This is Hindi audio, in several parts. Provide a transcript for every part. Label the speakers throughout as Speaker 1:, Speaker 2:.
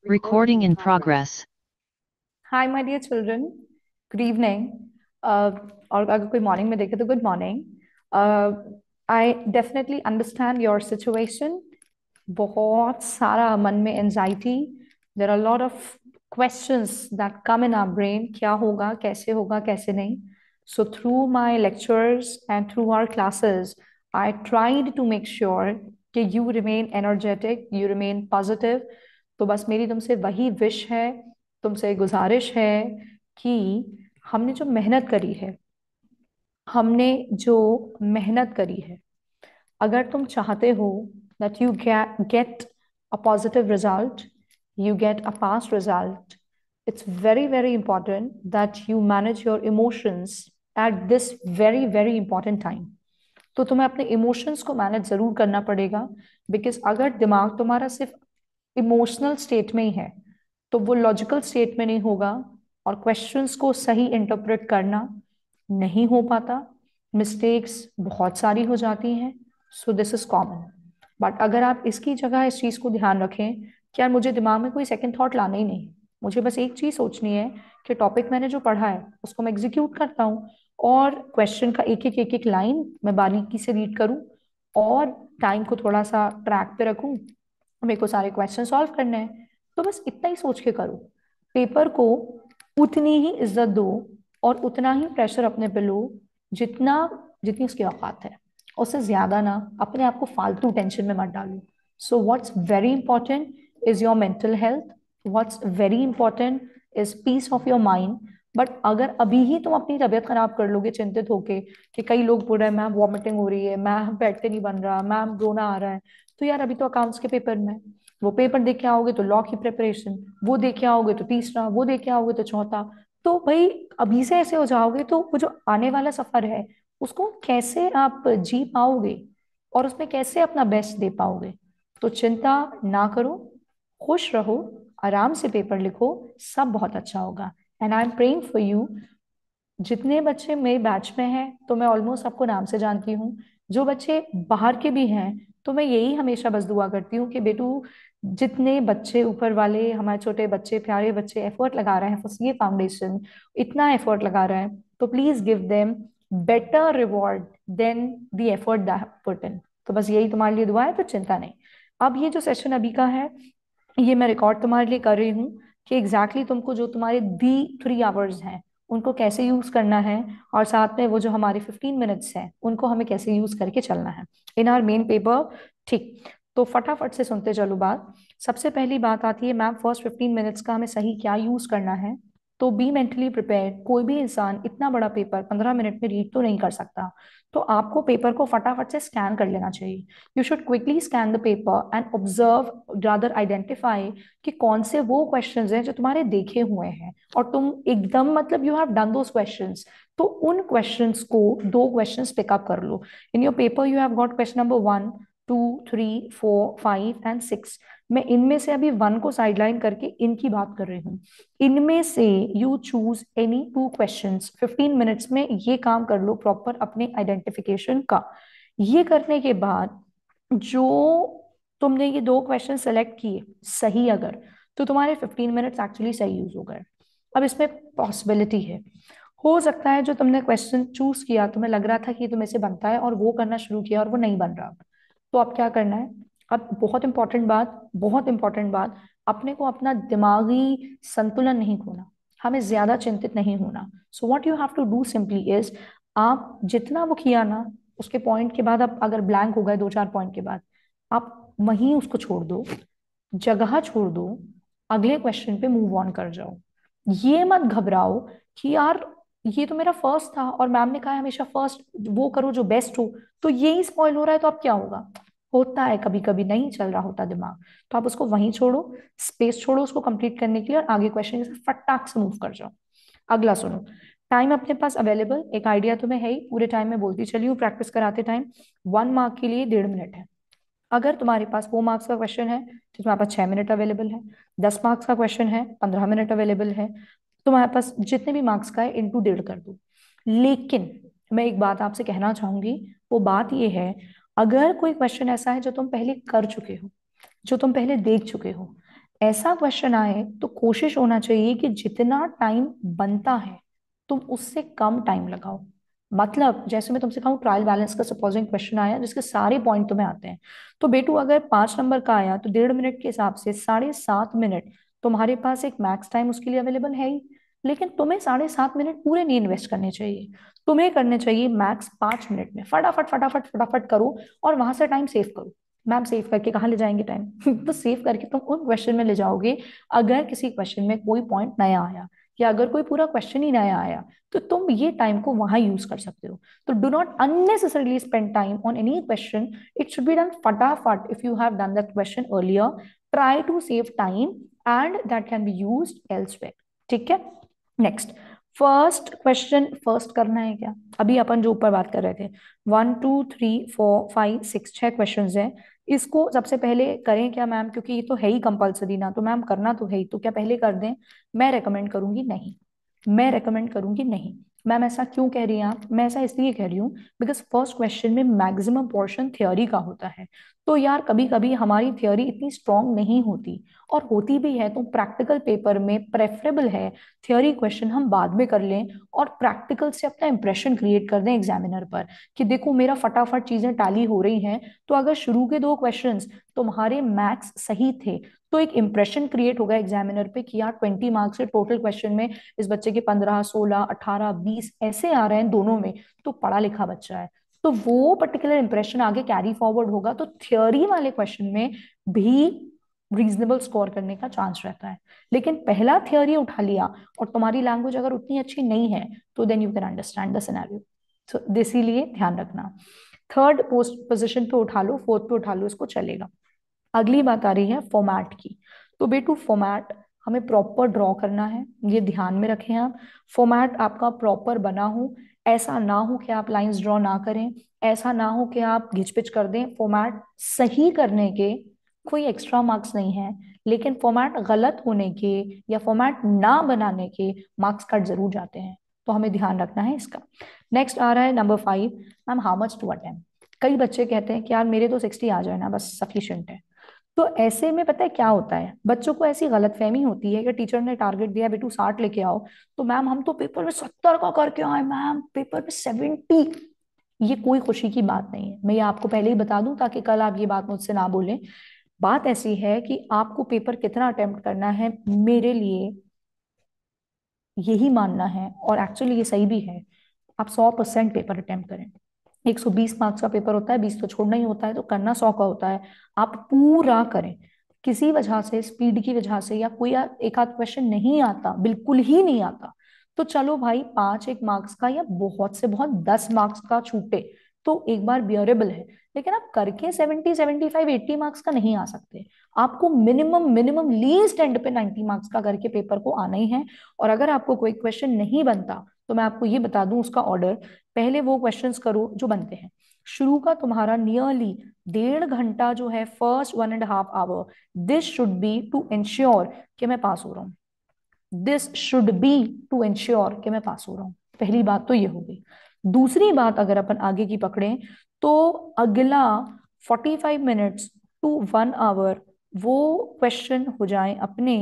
Speaker 1: Recording in progress.
Speaker 2: Hi, my dear children. Good evening. और अगर कोई मॉर्निंग में देखे तो good morning. I definitely understand your situation. बहुत सारा मन में anxiety. There are lot of questions that come in our brain. क्या होगा कैसे नहीं. So through my lectures and through our classes I tried to make sure कि you remain energetic, you remain positive. तो बस मेरी तुमसे वही विश है, तुमसे गुजारिश है कि हमने जो मेहनत करी है, हमने जो मेहनत करी है, अगर तुम चाहते हो that you get a positive result, you get a past result, it's very, very important that you manage your emotions at this very, very important time. तो तुम्हें अपने इमोशंस को मैनेज जरूर करना पड़ेगा. बिकॉज अगर दिमाग तुम्हारा सिर्फ इमोशनल स्टेट में ही है तो वो लॉजिकल स्टेट में नहीं होगा और क्वेश्चंस को सही इंटरप्रेट करना नहीं हो पाता. मिस्टेक्स बहुत सारी हो जाती हैं. So this is common. But अगर आप इसकी जगह इस चीज को ध्यान रखें कि यार मुझे दिमाग में कोई सेकंड थॉट लाना ही नहीं, मुझे बस एक चीज सोचनी है कि टॉपिक मैंने जो पढ़ा है उसको मैं एग्जीक्यूट करता हूँ और क्वेश्चन का एक एक लाइन मैं बारीकी से रीड करूँ और टाइम को थोड़ा सा ट्रैक पे रखूँ. मेरे को सारे क्वेश्चन सॉल्व करने हैं, तो बस इतना ही सोच के करो. पेपर को उतनी ही इज्जत दो और उतना ही प्रेशर अपने पे लो जितना जितनी उसकी औकात है. उससे ज्यादा ना अपने आप को फालतू टेंशन में मत डालो. So what's very important is your mental health. What's very important is peace of your mind. But अगर अभी ही तुम अपनी तबीयत खराब कर लोगे चिंतित होके कि कई लोग बोल रहे हैं मैम वॉमिटिंग हो रही है, मैम बैठते नहीं बन रहा, मैम रोना आ रहा है, तो यार अभी तो अकाउंट्स के पेपर में वो पेपर देख के आओगे तो लॉ की प्रिपरेशन, वो देख के आओगे तो तीसरा, वो देख के आओगे तो चौथा. तो भाई अभी से ऐसे हो जाओगे तो वो जो आने वाला सफर है उसको कैसे आप जी पाओगे और उसमें कैसे अपना बेस्ट दे पाओगे. तो चिंता ना करो, खुश रहो, आराम से पेपर लिखो, सब बहुत अच्छा होगा. And I am praying for you. जितने बच्चे मेरे बैच में हैं तो मैं ऑलमोस्ट सबको नाम से जानती हूँ. जो बच्चे बाहर के भी हैं तो मैं यही हमेशा बस दुआ करती हूँ कि बेटू जितने बच्चे ऊपर वाले हमारे छोटे बच्चे प्यारे बच्चे एफर्ट लगा रहे हैं फॉर ये फाउंडेशन, इतना एफर्ट लगा रहे हैं, तो please give them better reward than the effort that put in. तो बस यही तुम्हारे लिए दुआ है, तो चिंता नहीं. अब ये जो सेशन अभी का है ये मैं रिकॉर्ड तुम्हारे लिए कर रही हूँ कि एग्जैक्टली तुमको जो तुम्हारे दी 3 आवर्स हैं उनको कैसे यूज करना है और साथ में वो जो हमारे 15 मिनट्स हैं उनको हमें कैसे यूज करके चलना है इन आवर मेन पेपर. ठीक, तो फटाफट से सुनते चलो बात. सबसे पहली बात आती है मैम फर्स्ट 15 मिनट्स का हमें सही क्या यूज करना है. तो बी मेंटली प्रिपेयर. कोई भी इंसान इतना बड़ा पेपर 15 मिनट में रीड तो नहीं कर सकता. तो आपको पेपर को फटाफट से स्कैन कर लेना चाहिए. You should quickly scan the paper and observe rather identify कि कौन से वो क्वेश्चंस हैं जो तुम्हारे देखे हुए हैं और तुम एकदम मतलब you have done those questions. तो उन क्वेश्चंस को 2 क्वेश्चंस पिकअप कर लो. In your paper you have got question number 1, 2, 3, 4, 5 and 6. मैं इनमें से अभी 1 को साइडलाइन करके इनकी बात कर रही हूँ. इनमें से you choose any 2 questions. 15 minutes में ये काम कर लो प्रॉपर अपने आइडेंटिफिकेशन का. ये करने के बाद जो तुमने ये 2 क्वेश्चन सेलेक्ट किए सही अगर, तो तुम्हारे 15 मिनट्स एक्चुअली सही यूज हो गए. अब इसमें पॉसिबिलिटी है, हो सकता है जो तुमने क्वेश्चन चूज किया तुम्हें लग रहा था कि ये तुम्हें से बनता है और वो करना शुरू किया और वो नहीं बन रहा. तो अब क्या करना है. अब बहुत इंपॉर्टेंट बात, बहुत इंपॉर्टेंट बात, अपने को अपना दिमागी संतुलन नहीं खोना, हमें ज्यादा चिंतित नहीं होना. So what you have to do simply is आप जितना वो किया ना उसके पॉइंट के बाद अब अगर ब्लैंक हो गए 2-4 पॉइंट के बाद आप वहीं उसको छोड़ दो, जगह छोड़ दो, अगले क्वेश्चन पे मूव ऑन कर जाओ. ये मत घबराओ कि यार ये तो मेरा फर्स्ट था और मैम ने कहा है हमेशा फर्स्ट वो करो जो बेस्ट हो, तो यही स्पॉइल हो रहा है तो अब क्या होगा. होता है कभी कभी नहीं चल रहा होता दिमाग, तो आप उसको वहीं छोड़ो, स्पेस छोड़ो उसको कंप्लीट करने के लिए और आगे क्वेश्चन के साथ फटाक से मूव कर जाओ. अगला सुनो. टाइम अपने पास अवेलेबल, एक आइडिया तुम्हें है ही, पूरे टाइम में बोलती चली हूँ प्रैक्टिस कराते टाइम. 1 मार्क के लिए 1.5 मिनट है. अगर तुम्हारे पास 4 मार्क्स का क्वेश्चन है तो तुम्हारे पास 6 मिनट अवेलेबल है. 10 मार्क्स का क्वेश्चन है 15 मिनट अवेलेबल है. तुम्हारे पास जितने भी मार्क्स का है इंटू 1.5 कर दो. लेकिन मैं एक बात आपसे कहना चाहूंगी, वो बात ये है अगर कोई क्वेश्चन ऐसा है जो तुम पहले कर चुके हो, जो तुम पहले देख चुके हो, ऐसा क्वेश्चन आए तो कोशिश होना चाहिए कि जितना टाइम बनता है तुम उससे कम टाइम लगाओ। मतलब जैसे मैं तुमसे कहूँ ट्रायल बैलेंस का सपोजिंग क्वेश्चन आया जिसके सारे पॉइंट तुम्हें आते हैं, तो बेटू अगर 5 नंबर का आया तो 1.5 मिनट के हिसाब से 7.5 मिनट तुम्हारे पास एक मैक्स टाइम उसके लिए अवेलेबल है ही। लेकिन तुम्हें 7.5 मिनट पूरे नहीं इन्वेस्ट करने चाहिए, तुम्हें करने चाहिए मैक्स 5 मिनट में फटाफट फटाफट फटाफट करो और वहां से टाइम सेव करो। मैम सेव करके कहाँ ले जाएंगे टाइम? तो सेव करके तुम उन क्वेश्चन में ले जाओगे अगर किसी क्वेश्चन में कोई पॉइंट नया आया, या अगर कोई पूरा क्वेश्चन ही नया आया, तो तुम ये टाइम को वहां यूज कर सकते हो। तो do not unnecessarily spend time on any question, it should be done फटाफट। If you have done that question earlier, try to save time and that can be used elsewhere. ठीक है, नेक्स्ट। फर्स्ट क्वेश्चन फर्स्ट करना है क्या? अभी अपन जो ऊपर बात कर रहे थे, 1 2 3 4 5 6 6 क्वेश्चन है, इसको सबसे पहले करें क्या मैम? क्योंकि ये तो है ही कंपलसरी ना, तो मैम करना तो है ही, तो क्या पहले कर दें? मैं रेकमेंड करूंगी नहीं। मैं रेकमेंड करूंगी नहीं। मैम ऐसा क्यों कह रही हैं आप? मैं ऐसा इसलिए कह रही हूँ बिकॉज फर्स्ट क्वेश्चन में मैक्सिमम पोर्शन थ्योरी का होता है। तो यार कभी कभी हमारी थ्योरी इतनी स्ट्रांग नहीं होती, और होती भी है तो प्रैक्टिकल पेपर में प्रेफरेबल है थ्योरी क्वेश्चन हम बाद में कर लें और प्रैक्टिकल से अपना इंप्रेशन क्रिएट कर दें एग्जामिनर पर कि देखो मेरा फटाफट चीजें टैली हो रही हैं। तो अगर शुरू के 2 क्वेश्चंस तुम्हारे मैथ्स सही थे तो एक इंप्रेशन क्रिएट होगा एग्जामिनर पे कि यार 20 मार्क्स से टोटल क्वेश्चन में इस बच्चे के 15 16 18 20 ऐसे आ रहे हैं दोनों में, तो पढ़ा लिखा बच्चा है। तो वो पर्टिकुलर इंप्रेशन आगे कैरी फॉरवर्ड होगा, तो थ्योरी वाले क्वेश्चन में भी रीजनेबल स्कोर करने का चांस रहता है। लेकिन पहला थ्योरी उठा लिया और तुम्हारी लैंग्वेज अगर उतनी अच्छी नहीं है, तो then you can understand the scenario. So इसीलिए ध्यान रखना। थर्ड पोस्ट पोजिशन पे उठा लो, फोर्थ पे उठा लो, इसको चलेगा। अगली बात आ रही है फॉर्मेट की। तो बेटू फॉर्मेट हमें प्रॉपर ड्रॉ करना है, ये ध्यान में रखें आप। फॉर्मेट आपका प्रॉपर बना हो, ऐसा ना हो कि आप लाइंस ड्रॉ ना करें, ऐसा ना हो कि आप घिचपिच कर दें। फॉर्मेट सही करने के कोई एक्स्ट्रा मार्क्स नहीं है, लेकिन फॉर्मेट गलत होने के या फॉर्मेट ना बनाने के मार्क्स कट जरूर जाते हैं। तो हमें ध्यान रखना है इसका। नेक्स्ट आ रहा है number 5। Ma'am how much to attempt? कई बच्चे कहते हैं कि यार मेरे तो 60 आ जाए ना बस सफिशिएंट है। तो ऐसे में पता है क्या होता है, बच्चों को ऐसी गलतफहमी होती है कि टीचर ने टारगेट दिया बेटू 60 लेके आओ, तो मैम हम तो पेपर में 70 का करके आए, मैम पेपर में 70। ये कोई खुशी की बात नहीं है, मैं ये आपको पहले ही बता दूं ताकि कल आप ये बात मुझसे ना बोलें। बात ऐसी है कि आपको पेपर कितना अटेम्प्ट करना है, मेरे लिए यही मानना है, और एक्चुअली ये सही भी है। आप 100% पेपर अटेम्प्ट करें। 120 मार्क्स का पेपर होता है, 20 तो छोड़ना ही होता है, तो करना 100 का होता है। आप पूरा करें। किसी वजह से, स्पीड की वजह से, या कोई एक आध क्वेश्चन नहीं आता, बिल्कुल ही नहीं आता, तो चलो भाई 5 1 मार्क्स का या बहुत से बहुत 10 मार्क्स का छूटे तो एक बार बियरेबल है। लेकिन आप करके 70 75 80 मार्क्स का नहीं आ सकते। आपको मिनिमम मिनिमम लीस्ट एंड पे 90 मार्क्स का करके पेपर को आना ही है। और अगर आपको कोई क्वेश्चन नहीं बनता, तो मैं आपको ये बता दूं उसका ऑर्डर। पहले वो क्वेश्चंस करो जो बनते हैं। शुरू का तुम्हारा नियरली 1.5 घंटा जो है, first 1.5 hour, this should be to ensure कि मैं पास हो रहा हूँ। This should be to ensure कि मैं पास हो रहा हूँ। पहली बात तो ये हो गई। दूसरी बात अगर अपन आगे की पकड़ें, तो अगला 45 मिनट्स टू 1 आवर वो क्वेश्चन हो जाए अपने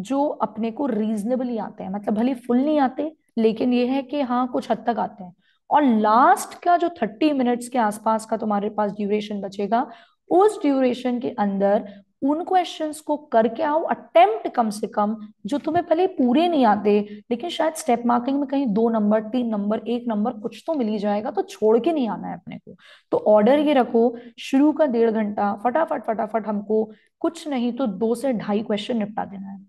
Speaker 2: जो अपने को रीजनेबली आते हैं, मतलब भले फुल नहीं आते, लेकिन ये है कि हाँ कुछ हद तक आते हैं। और लास्ट का जो 30 मिनट्स के आसपास का तुम्हारे पास ड्यूरेशन बचेगा, उस ड्यूरेशन के अंदर उन क्वेश्चंस को करके आओ अटेम्प्ट, कम से कम जो तुम्हें पहले पूरे नहीं आते, लेकिन शायद स्टेप मार्किंग में कहीं 2 नंबर 3 नंबर 1 नंबर कुछ तो मिल ही जाएगा, तो छोड़ के नहीं आना है अपने को। तो ऑर्डर ये रखो, शुरू का 1.5 घंटा फटाफट फटाफट हमको कुछ नहीं तो 2 से ढाई क्वेश्चन निपटा देना है।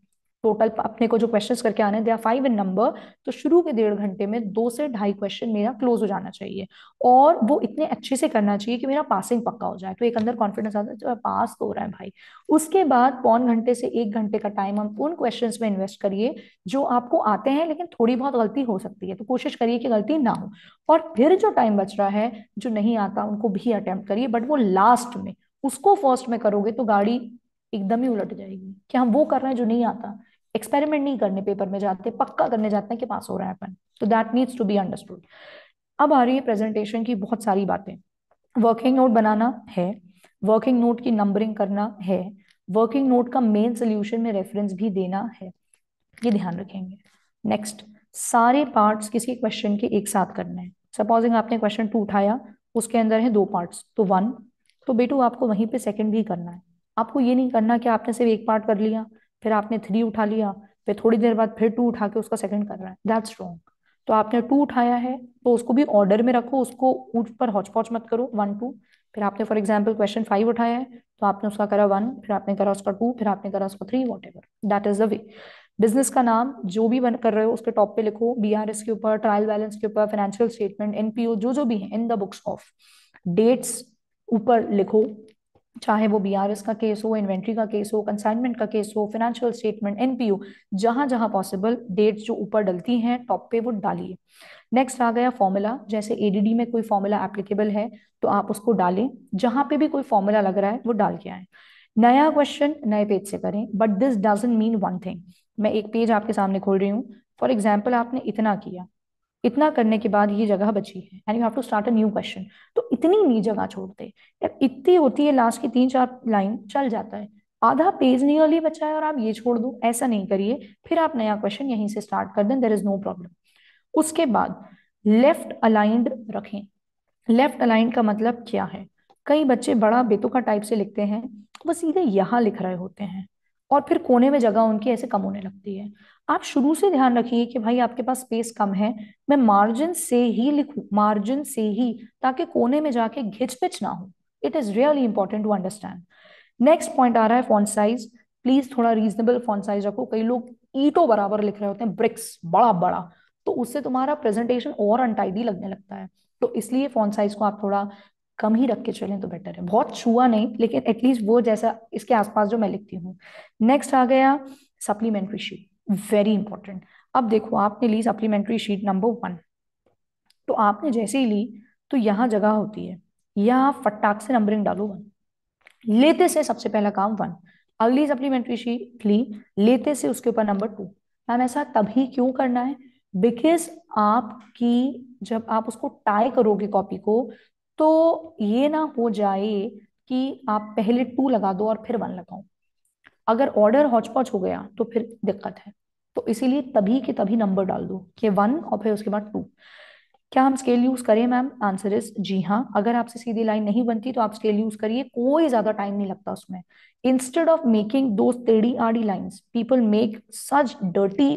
Speaker 2: टोटल अपने को जो क्वेश्चंस करके आने, दे आर 5 इन नंबर, तो शुरू के 1.5 घंटे में 2 से ढाई क्वेश्चन मेरा क्लोज हो जाना चाहिए। और वो इतने अच्छे से करना चाहिए कि मेरा पासिंग पक्का हो जाए, तो एक अंदर कॉन्फिडेंस आता है जो पास तो हो रहा है भाई। उसके बाद 0.25 से 1 घंटे का टाइम हम उन क्वेश्चंस में इन्वेस्ट करिए जो आपको आते हैं, लेकिन थोड़ी बहुत गलती हो सकती है, तो कोशिश करिए कि गलती ना हो। और फिर जो टाइम बच रहा है जो नहीं आता उनको भी अटेम्प्ट करिए, बट वो लास्ट में। उसको फर्स्ट में करोगे तो गाड़ी एकदम ही उलट जाएगी कि हम वो कर रहे हैं जो नहीं आता। एक्सपेरिमेंट नहीं करने पेपर में जाते, पक्का करने जाते हैं कि पास हो रहा है अपन। तो that needs to be understood. अब आ रही है प्रेजेंटेशन की बहुत सारी बातें। वर्किंग नोट बनाना है, वर्किंग नोट की नंबरिंग करना है, वर्किंग नोट का मेन सोल्यूशन में रेफरेंस भी देना है, ये ध्यान रखेंगे। नेक्स्ट, सारे पार्ट्स किसी क्वेश्चन के एक साथ करने हैं। सपोजिंग आपने क्वेश्चन 2 उठाया, उसके अंदर है 2 पार्ट्स, तो 1, तो बेटू आपको वहीं पे सेकंड भी करना है। आपको ये नहीं करना कि आपने सिर्फ एक पार्ट कर लिया, फिर आपने 3 उठा लिया, फिर थोड़ी देर बाद फिर 2 उठा के उसका सेकंड कर रहा है, दैट्स रॉन्ग। तो आपने 2 उठाया है तो उसको भी ऑर्डर में रखो, उसको ऊपर हौच पौच मत करो, 1 2। फिर आपने फॉर एग्जाम्पल क्वेश्चन 5 उठाया है तो आपने उसका करा 1, फिर आपने करा उसका 2, फिर आपने करा उसका 3, what ever, that is the way. Business का नाम जो भी बन कर रहे हो उसके टॉप पे लिखो, बीआरएस के ऊपर, ट्रायल बैलेंस के ऊपर, फाइनेंशियल स्टेटमेंट, एनपीओ, जो जो भी है in the books of, dates ऊपर लिखो, चाहे वो बीआरएस का केस हो, इन्वेंट्री का केस हो, कंसाइनमेंट का केस हो, फाइनेंशियल स्टेटमेंट, एनपीओ, जहां जहां पॉसिबल डेट्स जो ऊपर डलती हैं टॉप पे वो डालिए। नेक्स्ट आ गया फॉर्मूला, जैसे एडीडी में कोई फॉर्मूला एप्लीकेबल है तो आप उसको डालें, जहां पे भी कोई फॉर्मूला लग रहा है वो डाल के आए। नया क्वेश्चन नए पेज से करें, but this doesn't mean one thing. मैं एक पेज आपके सामने खोल रही हूँ, फॉर एग्जाम्पल आपने इतना किया, इतना करने के बाद ये जगह बची है and you have to start a new question, तो इतनी नहीं जगह छोड़ते यार, इतनी होती है लास्ट की 3 4 लाइन चल जाता है, आधा पेज नियरली बचा है और आप ये छोड़ दो, ऐसा नहीं करिए, फिर आप नया क्वेश्चन यहीं से स्टार्ट कर दें, देयर इज नो प्रॉब्लम। उसके बाद लेफ्ट अलाइंड रखें। लेफ्ट अलाइन का मतलब क्या है? कई बच्चे बड़ा बेतुका टाइप से लिखते हैं, वो सीधे यहाँ लिख रहे होते हैं और फिर कोने में जगह उनकी ऐसे कम होने लगती है। आप शुरू से ध्यान रखिए कि भाई आपके पास स्पेस कम है, मैं मार्जिन से ही लिखूं, मार्जिन से ही, ताकि कोने में जाके घिच पिच ना हो। It is really important to understand. Next point आ रहा है फॉन्ट साइज। प्लीज थोड़ा रीजनेबल फॉन्ट साइज रखो। कई लोग ईंटों बराबर लिख रहे होते हैं, ब्रिक्स बड़ा बड़ा, तो उससे तुम्हारा प्रेजेंटेशन और अनटाइडी लगने लगता है। तो इसलिए फॉन्ट साइज को आप थोड़ा कम ही रख के चलें तो बेटर है, बहुत छुआ नहीं लेकिन एटलीस्ट वो जैसा इसके आसपास जो मैं लिखती हूँ। नेक्स्ट आ गया सप्लीमेंट्री शीट, वेरी इंपॉर्टेंट। अब देखो आपने ली सप्लीमेंट्री शीट नंबर 1, तो आपने जैसे ही ली तो यहाँ जगह होती है, यहाँ फटाक से नंबरिंग डालो 1, लेते से सबसे पहला काम 1। अगली सप्लीमेंट्री शीट ली, लेते से उसके ऊपर नंबर 2। मैम ऐसा तभी क्यों करना है? बिकॉज आपकी जब आप उसको टाई करोगे कॉपी को, तो ये ना हो जाए कि आप पहले 2 लगा दो और फिर 1 लगाओ। अगर ऑर्डर हौच पौच हो गया तो फिर दिक्कत है। तो इसीलिए तभी के तभी नंबर डाल दो कि 1 और फिर उसके बाद 2। क्या हम स्केल यूज करें मैम? आंसर इज जी हाँ। अगर आपसे सीधी लाइन नहीं बनती तो आप स्केल यूज करिए, कोई ज्यादा टाइम नहीं लगता उसमें। इंस्टेड ऑफ मेकिंग दो टेढ़ी आड़ी lines, people make such dirty,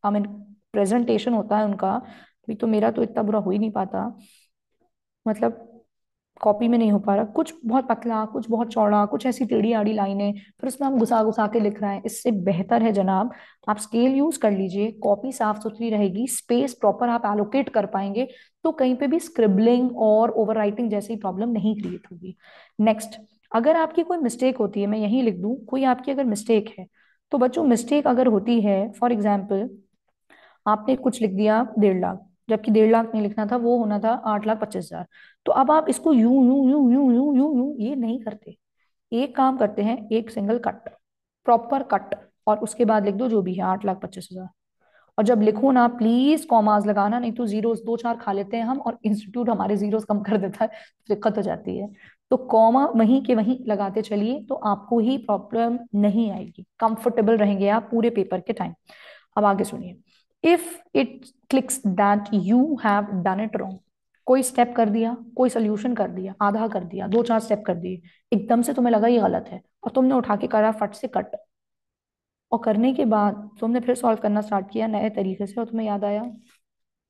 Speaker 2: I mean presentation होता है उनका। अभी तो मेरा तो इतना बुरा हो ही नहीं पाता, मतलब कॉपी में नहीं हो पा रहा, कुछ बहुत पतला, कुछ बहुत चौड़ा, कुछ ऐसी टेढ़ी आड़ी लाइनें, फिर उसमें हम घुसा घुसा के लिख रहे हैं। इससे बेहतर है जनाब आप स्केल यूज कर लीजिए, कॉपी साफ सुथरी रहेगी, स्पेस प्रॉपर आप एलोकेट कर पाएंगे, तो कहीं पे भी स्क्रिबलिंग और ओवरराइटिंग जैसी प्रॉब्लम नहीं क्रिएट होगी। नेक्स्ट, अगर आपकी कोई मिस्टेक होती है, मैं यही लिख दूं, कोई आपकी अगर मिस्टेक है, तो बच्चों मिस्टेक अगर होती है, फॉर एग्जाम्पल आपने कुछ लिख दिया 1.5 लाख, जबकि 1.5 लाख नहीं लिखना था, वो होना था 8,25,000, तो अब आप इसको यूं यूं यूं यूं यूं यूं यूं ये नहीं करते। एक काम करते हैं, एक सिंगल कट, प्रॉपर कट, और उसके बाद लिख दो जो भी है 8,25,000। और जब लिखो ना प्लीज कॉमास लगाना, नहीं तो जीरोस 2 4 खा लेते हैं हम और इंस्टीट्यूट हमारे जीरोस कम कर देता है, तो दिक्कत हो जाती है। तो कॉमा वहीं के वहीं लगाते चलिए, तो आपको ही प्रॉब्लम नहीं आएगी, कंफर्टेबल रहेंगे आप पूरे पेपर के टाइम। अब आगे सुनिए, if it clicks that you have done it wrong, कोई स्टेप कर दिया, कोई सोल्यूशन कर दिया, आधा कर दिया, 2 4 स्टेप कर दिए, एकदम से तुम्हें लगा ये गलत है और तुमने उठा के करा फट से कट, और करने के बाद तुमने फिर सॉल्व करना स्टार्ट किया नए तरीके से और तुम्हें याद आया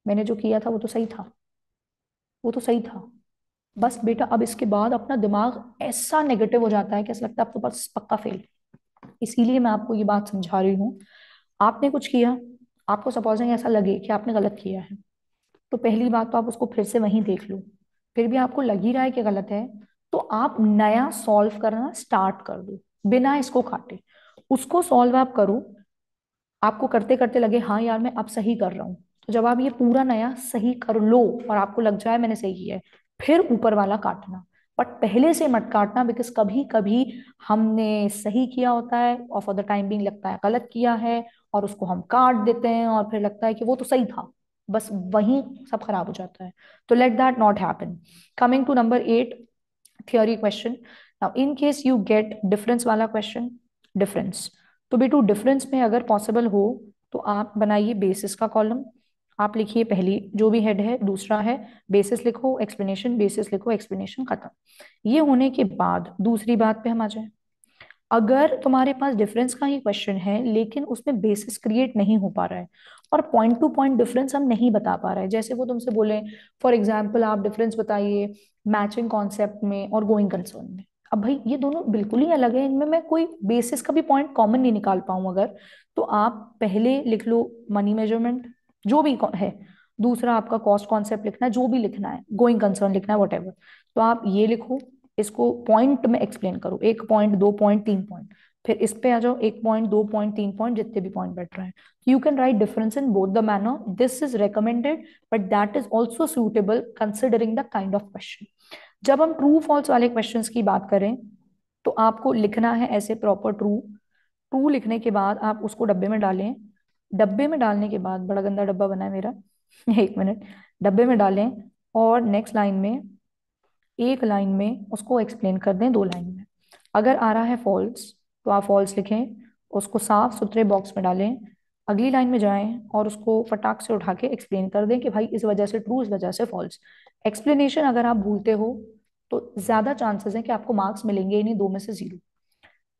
Speaker 2: मैंने जो किया था वो तो सही था, वो तो सही था, बस बेटा अब इसके बाद अपना दिमाग ऐसा नेगेटिव हो जाता है कि ऐसा लगता है अब तो बस पक्का फेल। इसीलिए मैं आपको ये बात समझा रही हूँ। आपने कुछ किया, आपको सपोजिंग ऐसा लगे कि आपने गलत किया है, तो पहली बात तो आप उसको फिर से वहीं देख लो, फिर भी आपको लग ही रहा है कि गलत है, तो आप नया सॉल्व करना स्टार्ट कर दो बिना इसको काटे। उसको सॉल्व आप करो, आपको करते करते लगे हाँ यार मैं अब सही कर रहा हूँ, तो जब आप ये पूरा नया सही कर लो और आपको लग जाए मैंने सही किया है, फिर ऊपर वाला काटना, बट पहले से मत काटना, बिकॉज कभी कभी हमने सही किया होता है और फॉर द टाइम बिंग लगता है गलत किया है, और उसको हम काट देते हैं और फिर लगता है कि वो तो सही था, बस वही सब खराब हो जाता है। तो let that not happen. Coming to number 8, theory question. Now in case you get difference वाला question, डिफरेंस। तो बेटू डिफरेंस में अगर पॉसिबल हो तो आप बनाइए बेसिस का कॉलम। आप लिखिए पहली जो भी हेड है, दूसरा है बेसिस लिखो, एक्सप्लेनेशन, बेसिस लिखो, एक्सप्लेनेशन, खत्म। ये होने के बाद दूसरी बात पे हम आ जाए। अगर तुम्हारे पास डिफरेंस का ही क्वेश्चन है लेकिन उसमें बेसिस क्रिएट नहीं हो पा रहा है और पॉइंट टू पॉइंट डिफरेंस हम नहीं बता पा रहे हैं, जैसे वो तुमसे बोले फॉर एग्जाम्पल आप डिफरेंस बताइए मैचिंग कॉन्सेप्ट में और गोइंग कंसर्न में। अब भाई ये दोनों बिल्कुल ही अलग है, इनमें मैं कोई बेसिस का भी पॉइंट कॉमन नहीं निकाल पाऊं अगर, तो आप पहले लिख लो मनी मेजरमेंट जो भी है, दूसरा आपका कॉस्ट कॉन्सेप्ट लिखना है, जो भी लिखना है, गोइंग कंसर्न लिखना है, वट एवर। तो आप ये लिखो, इसको पॉइंट में एक्सप्लेन करो, 1 पॉइंट, 2 पॉइंट, 3 पॉइंट, फिर इस पे आ जाओ, 1 पॉइंट, 2 पॉइंट, 3 पॉइंट, जितने भी पॉइंट बैठ रहे हैं। You can write difference in both the manner, this is recommended but that is also suitable considering the kind of question. जब हम ट्रू फॉल्स वाले क्वेश्चंस की बात करें तो आपको लिखना है ऐसे प्रॉपर ट्रू। ट्रू लिखने के बाद आप उसको डब्बे में डालें। डब्बे में डालने के बाद, बड़ा गंदा डब्बा बना है मेरा एक मिनट, डब्बे में डालें और नेक्स्ट लाइन में, एक लाइन में उसको एक्सप्लेन कर दें 2 लाइन में। अगर आ रहा है फॉल्स तो आप फॉल्स लिखें, उसको साफ सुथरे बॉक्स में डालें, अगली लाइन में जाएं और उसको फटाक से उठा के एक्सप्लेन कर दें कि भाई इस वजह से ट्रू, इस वजह से फॉल्स। एक्सप्लेनेशन अगर आप भूलते हो तो ज्यादा चांसेस है कि आपको मार्क्स मिलेंगे ही नहीं, 2 में से 0।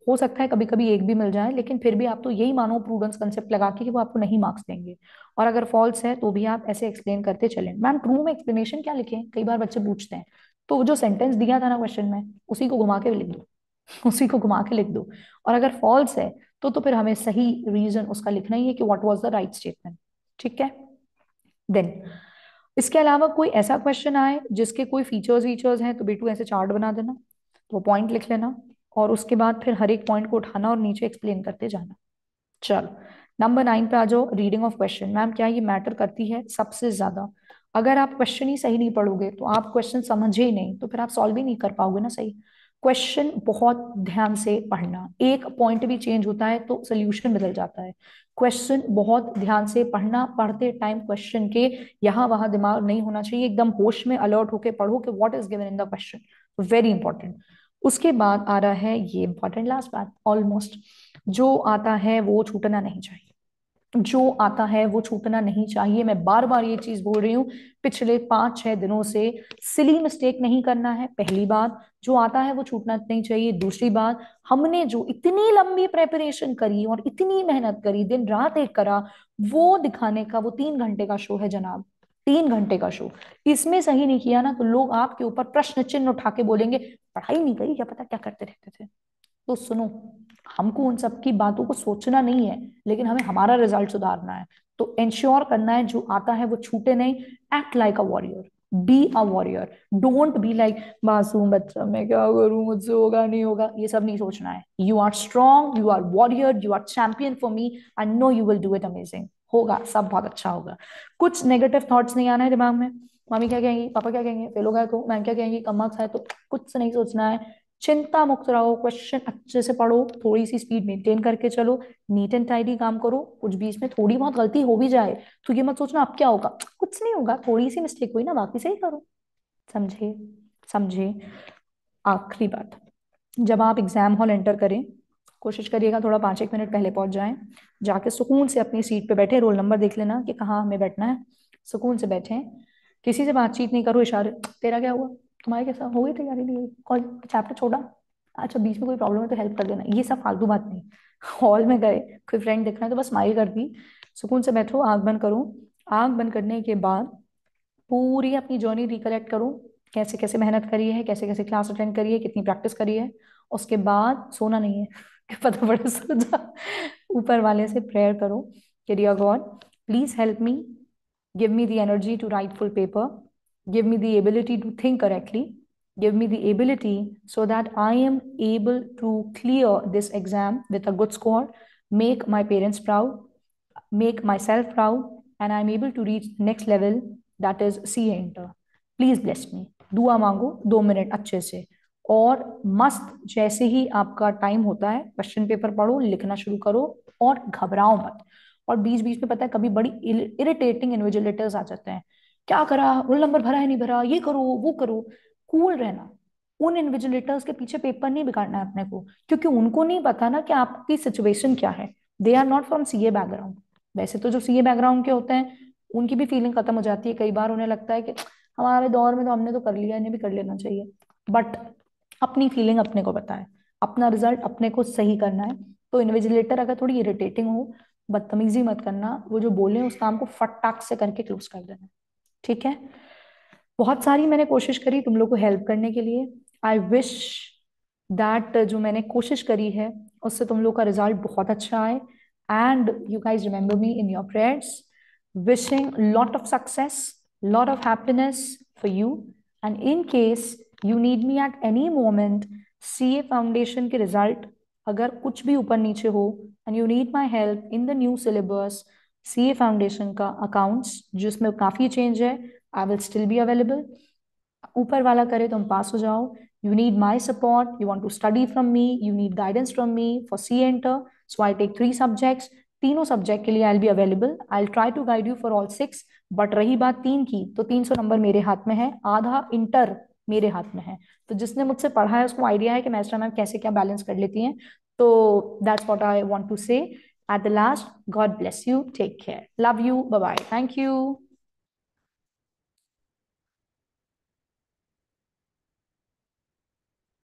Speaker 2: हो सकता है कभी कभी एक भी मिल जाए, लेकिन फिर भी आप तो यही मानो प्रूडेंस कंसेप्ट लगा के कि वो आपको नहीं मार्क्स देंगे। और अगर फॉल्स है तो भी आप ऐसे एक्सप्लेन करते चलें। मैम ट्रू में एक्सप्लेनेशन क्या लिखें, कई बार बच्चे पूछते हैं। तो वो जो सेंटेंस दिया था ना क्वेश्चन में, उसी को घुमा के लिख दो उसी को घुमा के लिख दो। और अगर फॉल्स है तो फिर हमें सही रीजन उसका लिखना ही है कि what was the right statement. ठीक है। देन इसके अलावा कोई ऐसा क्वेश्चन आए जिसके कोई फीचर्स वीचर्स हैं तो बेटू ऐसे चार्ट बना देना, तो पॉइंट लिख लेना और उसके बाद फिर हर एक पॉइंट को उठाना और नीचे एक्सप्लेन करते जाना। चलो नंबर 9 पे आ जाओ, रीडिंग ऑफ क्वेश्चन। मैम क्या ये मैटर करती है? सबसे ज्यादा। अगर आप क्वेश्चन ही सही नहीं पढ़ोगे तो आप क्वेश्चन समझे ही नहीं तो फिर आप सॉल्व ही नहीं कर पाओगे ना सही। क्वेश्चन बहुत ध्यान से पढ़ना, एक पॉइंट भी चेंज होता है तो सोल्यूशन बदल जाता है। क्वेश्चन बहुत ध्यान से पढ़ना, पढ़ते टाइम क्वेश्चन के यहाँ वहां दिमाग नहीं होना चाहिए, एकदम होश में अलर्ट होके पढ़ो कि what is given in the question, very important. उसके बाद आ रहा है ये इंपॉर्टेंट लास्ट बात, ऑलमोस्ट जो आता है वो छूटना नहीं चाहिए। जो आता है वो छूटना नहीं चाहिए, मैं बार बार ये चीज बोल रही हूँ पिछले 5-6 दिनों से। सिली मिस्टेक नहीं करना है, पहली बात। जो आता है वो छूटना नहीं चाहिए, दूसरी बात। हमने जो इतनी लंबी प्रेपरेशन करी और इतनी मेहनत करी, दिन रात एक करा, वो दिखाने का वो 3 घंटे का शो है जनाब, 3 घंटे का शो। इसमें सही नहीं किया ना तो लोग आपके ऊपर प्रश्न चिन्ह उठा के बोलेंगे पढ़ाई नहीं करी, क्या पता क्या करते रहते थे। तो सुनो, हमको उन सब की बातों को सोचना नहीं है, लेकिन हमें हमारा रिजल्ट सुधारना है। तो इंश्योर करना है जो आता है वो छूटे नहीं। Act like a warrior, be a warrior, don't be like मासूम बच्चा, मैं क्या करूं, मुझसे होगा नहीं होगा, ये सब नहीं सोचना है। You are strong, you are warrior, you are champion for me, I know you will do it amazing. होगा सब बहुत अच्छा होगा। कुछ नेगेटिव थॉट्स नहीं आना है दिमाग में, मम्मी क्या कहेंगी, पापा क्या कहेंगे, फेल हो गया तो मैम क्या कहेंगी, कम मार्क्स आए तो, कुछ से नहीं सोचना है। चिंता मुक्त रहो, क्वेश्चन अच्छे से पढ़ो, थोड़ी सी स्पीड मेंटेन करके चलो, नीट एंड टाइडी काम करो। कुछ भी इसमें थोड़ी बहुत गलती हो भी जाए तो ये मत सोचना अब क्या होगा, कुछ नहीं होगा, थोड़ी सी मिस्टेक हुई ना, बाकी सही करो। समझे? समझे? आखिरी बात, जब आप एग्जाम हॉल एंटर करें कोशिश करिएगा थोड़ा 5-1 मिनट पहले पहुंच जाएं। जाके सुकून से अपनी सीट पे बैठे, रोल नंबर देख लेना कि कहाँ हमें बैठना है, सुकून से बैठे। किसी से बातचीत नहीं करो, इशारे, तेरा क्या हुआ, तुम्हारे कैसा, हो गई तैयारी, नहीं हुई, कौन चैप्टर छोड़ा, अच्छा बीच में कोई प्रॉब्लम है तो हेल्प कर देना, ये सब फालतू बात नहीं। हॉल में गए, कोई फ्रेंड दिख रहा है तो बस स्माइल कर दी, सुकून से बैठो, आंख बंद करो। आंख बंद करने के बाद पूरी अपनी जर्नी रिकलेक्ट करो, कैसे कैसे मेहनत करी है, कैसे कैसे क्लास अटेंड करी है, कितनी प्रैक्टिस करी है। उसके बाद सोना नहीं है कि पता पड़े सो जा। ऊपर वाले से प्रेयर करो कि dear God please help me, give me the energy to write full paper, give me the ability to think correctly, give me the ability so that I am able to clear this exam with a good score, make my parents proud, make myself proud, and I'm able to reach next level, that is CA Inter. Please bless me. दुआ मांगो 2 मिनट अच्छे से, और मस्त जैसे ही आपका टाइम होता है क्वेश्चन पेपर पढ़ो, लिखना शुरू करो और घबराओ मत। और बीच बीच में पता है कभी बड़ी इरिटेटिंग इन्विजिलेटर्स आ जाते हैं, क्या करा, रोल नंबर भरा है नहीं भरा, ये करो वो करो, कूल रहना। उन इन्विजिलेटर्स के पीछे पेपर नहीं बिगाड़ना है अपने को, क्योंकि उनको नहीं पता ना कि आपकी सिचुएशन क्या है। They are not from CA background. वैसे तो जो सीए बैकग्राउंड के होते हैं उनकी भी फीलिंग खत्म हो जाती है, कई बार उन्हें लगता है कि हमारे दौर में तो हमने तो कर लिया, इन्हें भी कर लेना चाहिए। बट अपनी फीलिंग अपने को पता है, अपना रिजल्ट अपने को सही करना है। तो इन्विजिलेटर अगर थोड़ी इरिटेटिंग हो, बदतमीजी मत करना, वो जो बोले उस काम को फटाक से करके क्लोज कर देना। ठीक है। बहुत सारी मैंने कोशिश करी तुम लोग को हेल्प करने के लिए। आई विश दैट जो मैंने कोशिश करी है उससे तुम लोग का रिजल्ट बहुत अच्छा आए। And you guys remember me in your prayers. Wishing lot of success, lot of happiness for you. And in case you need me at any moment, CA foundation के रिजल्ट अगर कुछ भी ऊपर नीचे हो and you need my help in the new syllabus, CA foundation का अकाउंट्स जिसमें काफी चेंज है, I will still be available. ऊपर वाला करे तुम पास हो जाओ। You need my support, you want to study from me, you need guidance from me for C enter, so I take 3 subjects. तीनों सब्जेक्ट के लिए I will be available, I will try to guide you for all 6। But रही बात 3 की, तो 300 नंबर मेरे हाथ में है, आधा इंटर मेरे हाथ में है। तो जिसने मुझसे पढ़ा है उसको आइडिया है कि मैस्टर मैम कैसे क्या बैलेंस कर लेती हैं। तो that's what I want to say at the last. God bless you, take care, love you, bye bye, thank you.